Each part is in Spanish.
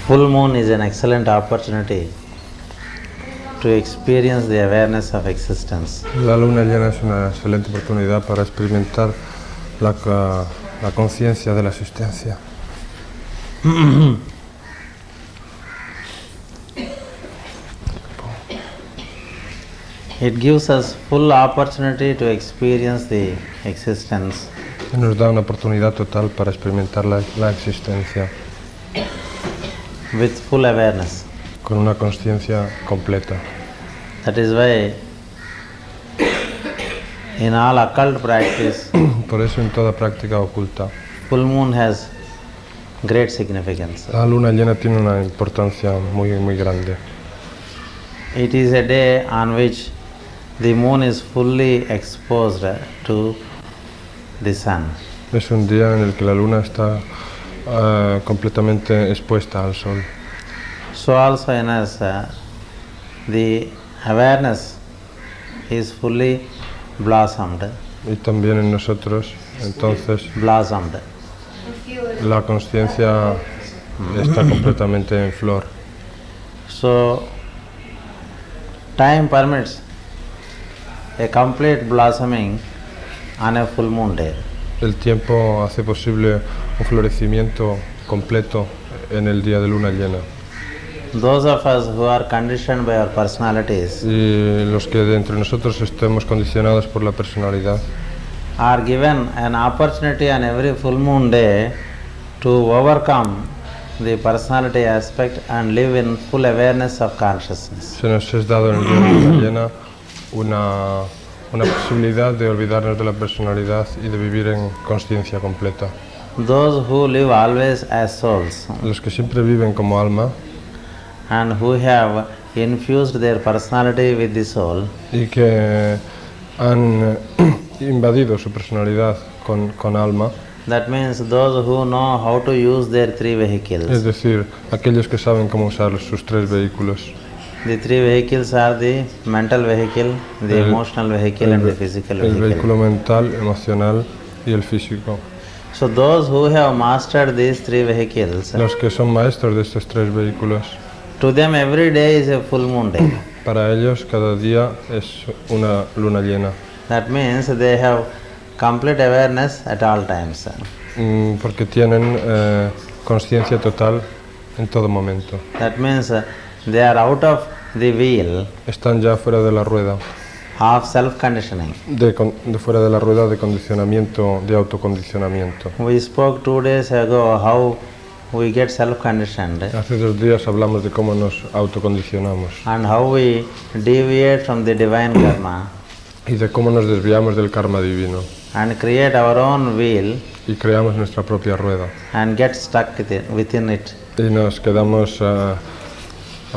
full moon is an excellent opportunity to experience the awareness of existence. La luna llena es una excelente oportunidad para experimentar la conciencia de la existencia. It gives us full opportunity to experience the existence Nos da una oportunidad total para experimentar la existencia with full awareness. con una conciencia completa. That is why in all occult practice, Por eso en toda práctica oculta, full moon has great significance. la luna llena tiene una importancia muy, muy grande. It is a day on which the moon is fully exposed to the sun. Es un día en el que la luna está completamente expuesta al sol. So also in us, the awareness is fully blossomed. Y también en nosotros, entonces, Blossomed. la conciencia está completamente en flor. So time permits a complete blossoming on a full moon day. El tiempo hace posible un florecimiento completo en el día de luna llena. Those of us who are conditioned by our personalities Y los que de entre nosotros estemos condicionados por la personalidad, are given an opportunity on every full moon day to overcome the personality aspect and live in full awareness of consciousness. se nos es dado en el día de luna llena una posibilidad de olvidarnos de la personalidad y de vivir en conciencia completa. Those who live always as souls Los que siempre viven como alma and who have infused their personality with the soul y que han invadido su personalidad con alma, that means those who know how to use their three es vehicles. decir, aquellos que saben cómo usar sus tres vehículos. The three vehicles are the mental vehicle, the emotional vehicle and the physical El vehicle. vehículo mental, emocional y el físico. So those who have mastered these three vehicles, Los que son maestros de estos tres vehículos, to them every day is a full moon day. para ellos cada día es una luna llena, That means they have complete awareness at all times. porque tienen conciencia total en todo momento. That means they are out of the wheel Están ya fuera de la rueda, of self-conditioning. de fuera de la rueda de condicionamiento, de autocondicionamiento. We spoke 2 days ago how we get self-conditioned Hace 2 días hablamos de cómo nos autocondicionamos and how we deviate from the divine karma y de cómo nos desviamos del karma divino and create our own wheel y creamos nuestra propia rueda and get stuck within it. y nos quedamos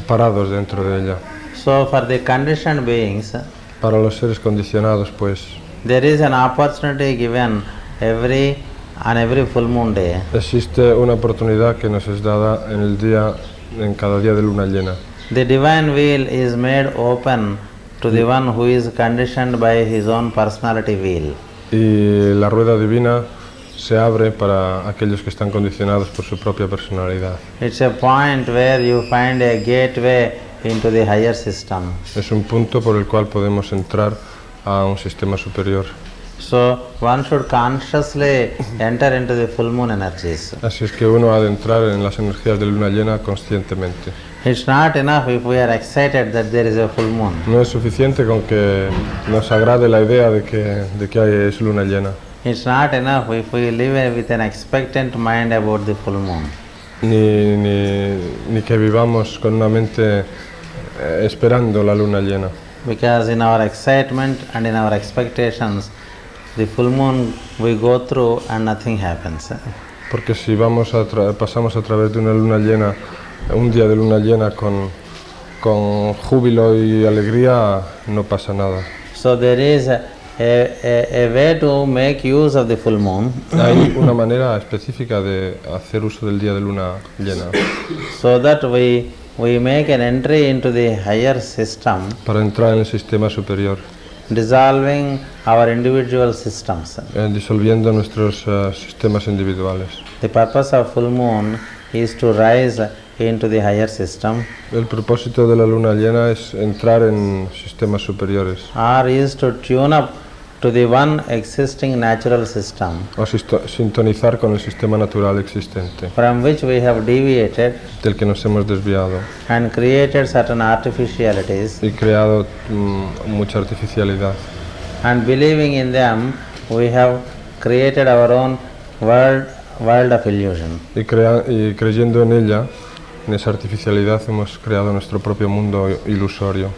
parados dentro de ella. So for the conditioned beings, Para los seres condicionados, pues, there is an opportunity given on every full moon day existe una oportunidad que nos es dada en cada día de luna llena. the divine wheel is made open to the one who is conditioned by his own personality wheel. Y la rueda divina se abre para aquellos que están condicionados por su propia personalidad. It's a point where you find a gateway into the higher system. Es un punto por el cual podemos entrar a un sistema superior. So one should consciously enter into the full moon energies. Así es que uno ha de entrar en las energías de luna llena conscientemente. It's not enough if we are excited that there is a full moon. No es suficiente con que nos agrade la idea de que es luna llena. It's not enough if we live with an expectant mind about the full moon. Ni que vivamos con una mente esperando la luna llena. Because in our excitement and in our expectations, the full moon we go through and nothing happens. Porque si pasamos a través de una luna llena, un día de luna llena con júbilo y alegría, no pasa nada. So there is a way to make use of the full moon. Hay una manera específica de hacer uso del día de luna llena. So that we make an entry into the higher system, Para entrar en el sistema superior, dissolving our individual systems. disolviendo nuestros sistemas individuales. The purpose of full moon is to rise into the higher system, El propósito de la luna llena es entrar en sistemas superiores or is to tune up to the one existing natural system o sintonizar con el sistema natural existente from which we have deviated del que nos hemos desviado and created certain artificialities, y creado mucha artificialidad. and believing in them we have created our own world of illusion. Y creyendo en ella, en esa artificialidad, hemos creado nuestro propio mundo ilusorio.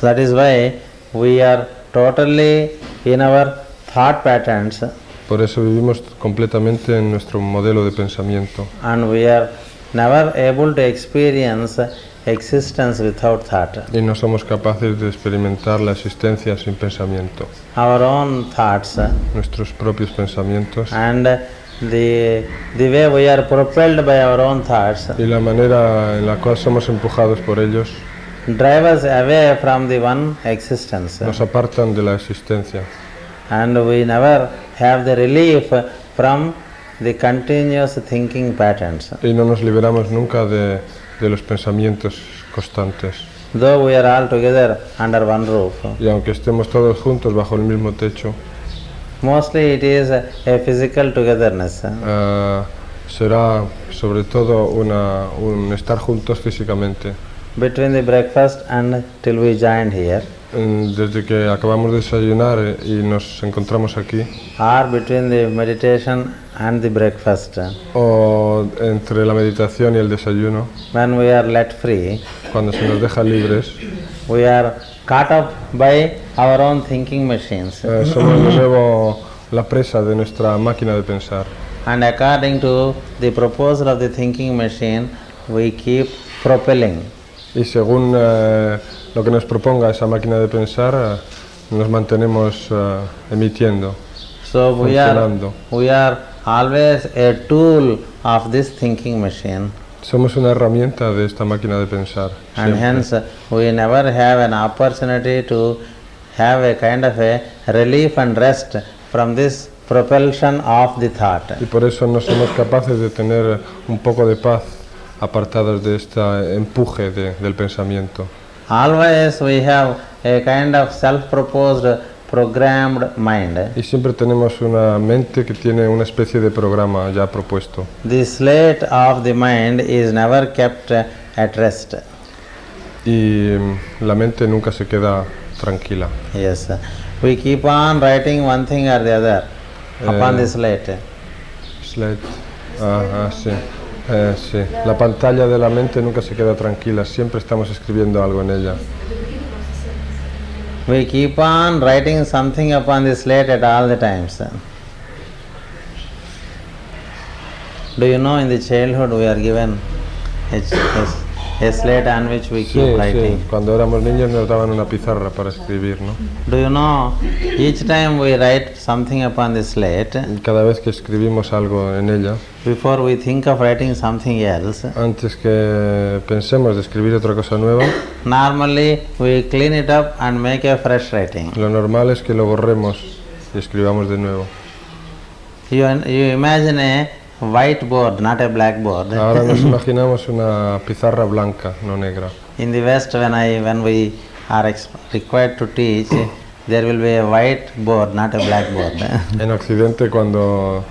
That is why we are totally in our thought patterns, Por eso vivimos completamente en nuestro modelo de pensamiento and we are never able to experience existence without thought. y no somos capaces de experimentar la existencia sin pensamiento. Our own thoughts Nuestros propios pensamientos and the way we are propelled by our own thoughts y la manera en la cual somos empujados por ellos drive us away from the one existence, nos apartan de la existencia and we never have the relief from the continuous thinking patterns. y no nos liberamos nunca de los pensamientos constantes. Though we are all together under one roof, Y aunque estemos todos juntos bajo el mismo techo, mostly it is a physical togetherness. será sobre todo un estar juntos físicamente. Between the breakfast and till we joined here, Desde que acabamos de desayunar y nos encontramos aquí, or between the meditation and the breakfast, o entre la meditación y el desayuno, when we are let free, cuando se nos deja libres, we are caught up by our own thinking machines, somos de nuevo la presa de nuestra máquina de pensar. and according to the proposal of the thinking machine, we keep propelling. Y según lo que nos proponga esa máquina de pensar, nos mantenemos emitiendo, So funcionando. we are always a tool of this thinking machine, Somos una herramienta de esta máquina de pensar. and siempre. hence we never have an opportunity to have a kind of a relief and rest from this propulsion of the thought. Y por eso no somos capaces de tener un poco de paz apartados de este empuje del pensamiento. Always we have a kind of self-proposed programmed mind. Y siempre tenemos una mente que tiene una especie de programa ya propuesto. The slate of the mind is never kept at rest. Y la mente nunca se queda tranquila. Yes, we keep on writing one thing or the other upon the slate. Slate. Sí. Sí. La pantalla de la mente nunca se queda tranquila, siempre estamos escribiendo algo en ella. We keep on writing something upon the slate at all the times. Do you know, in the childhood we are given a slate on which we keep writing. Cuando éramos niños nos daban una pizarra para escribir, ¿no? Do you know, each time we write something upon the slate, Y cada vez que escribimos algo en ella, before we think of writing something else, antes que pensemos de escribir otra cosa nueva, normally we clean it up and make a fresh writing. lo normal es que lo borremos y escribamos de nuevo. You imagine a whiteboard, not a blackboard. Ahora nos imaginamos una pizarra blanca, no negra. In the West, when we are required to teach, there will be a whiteboard, not a blackboard. En Occidente, cuando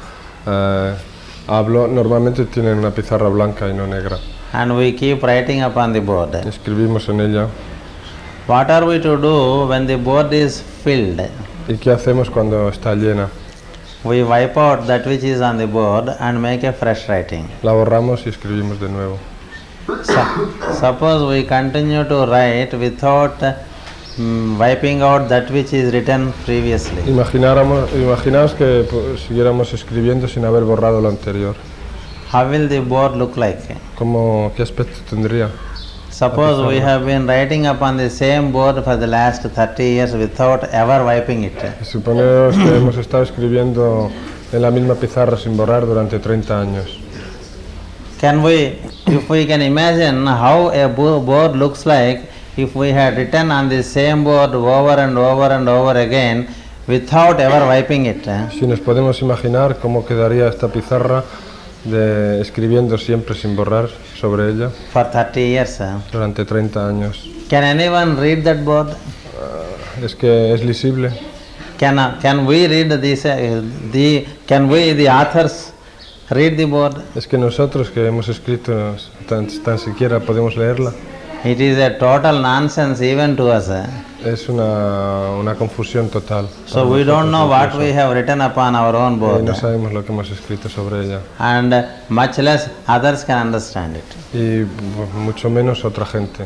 hablo, normalmente tienen una pizarra blanca y no negra. And we keep writing upon the board. Escribimos en ella. What are we to do when the board is filled? ¿Y qué hacemos cuando está llena? We wipe out that which is on the board and make a fresh writing. La borramos y escribimos de nuevo. Suppose we continue to write without wiping out that which is written previously. Imaginaos que siguiéramos escribiendo sin haber borrado lo anterior. How will the board look like? ¿Qué aspecto tendría? Suppose we have been writing upon the same board for the last 30 years without ever wiping it. Suponeos que hemos estado escribiendo en la misma pizarra sin borrar durante 30 años. If we can imagine how a board looks like if we had written on the same board over and over and over again without ever wiping it. Si nos podemos imaginar cómo quedaría esta pizarra escribiendo siempre sin borrar sobre ella for 30 years. durante 30 años. Can anyone read that board? Es que es lisible. Can we read this? Can we, the authors, read the board? Es que nosotros que hemos escrito tan siquiera podemos leerla. It is a total nonsense even to us. Es una confusión total. So para we don't nosotros know what incluso. we have written upon our own board, No sabemos lo que hemos escrito sobre ella. and much less others can understand it. Y mucho menos otra gente.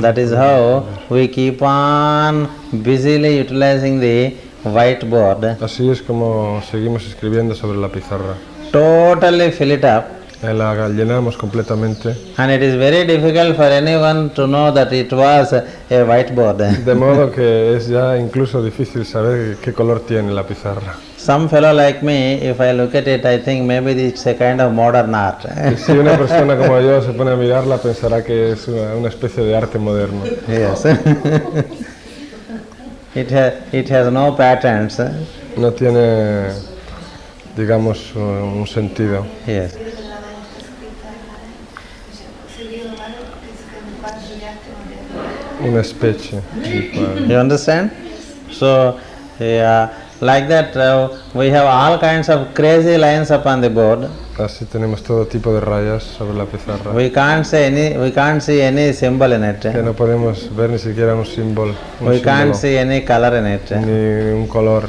That is how we keep on busily utilizing the whiteboard, Así es como seguimos escribiendo sobre la pizarra. totally fill it up, La llenamos completamente. and it is very difficult for anyone to know that it was a whiteboard. De modo que es ya incluso difícil saber qué color tiene la pizarra. Some fellow like me, if I look at it, I think maybe it's a kind of modern art. Y si una persona como yo se pone a mirarla, pensará que es una especie de arte moderno. Yes. It has no patterns. No tiene, digamos, un sentido. Yes. Una specie di quadro. You understand? So, like that, we have all kinds of crazy lines upon the board. Así tenemos todo tipo de rayas sobre la pizarra. We can't see any symbol in it. Que no podemos ver ni siquiera un símbolo, We can't see any color in it. ni un color.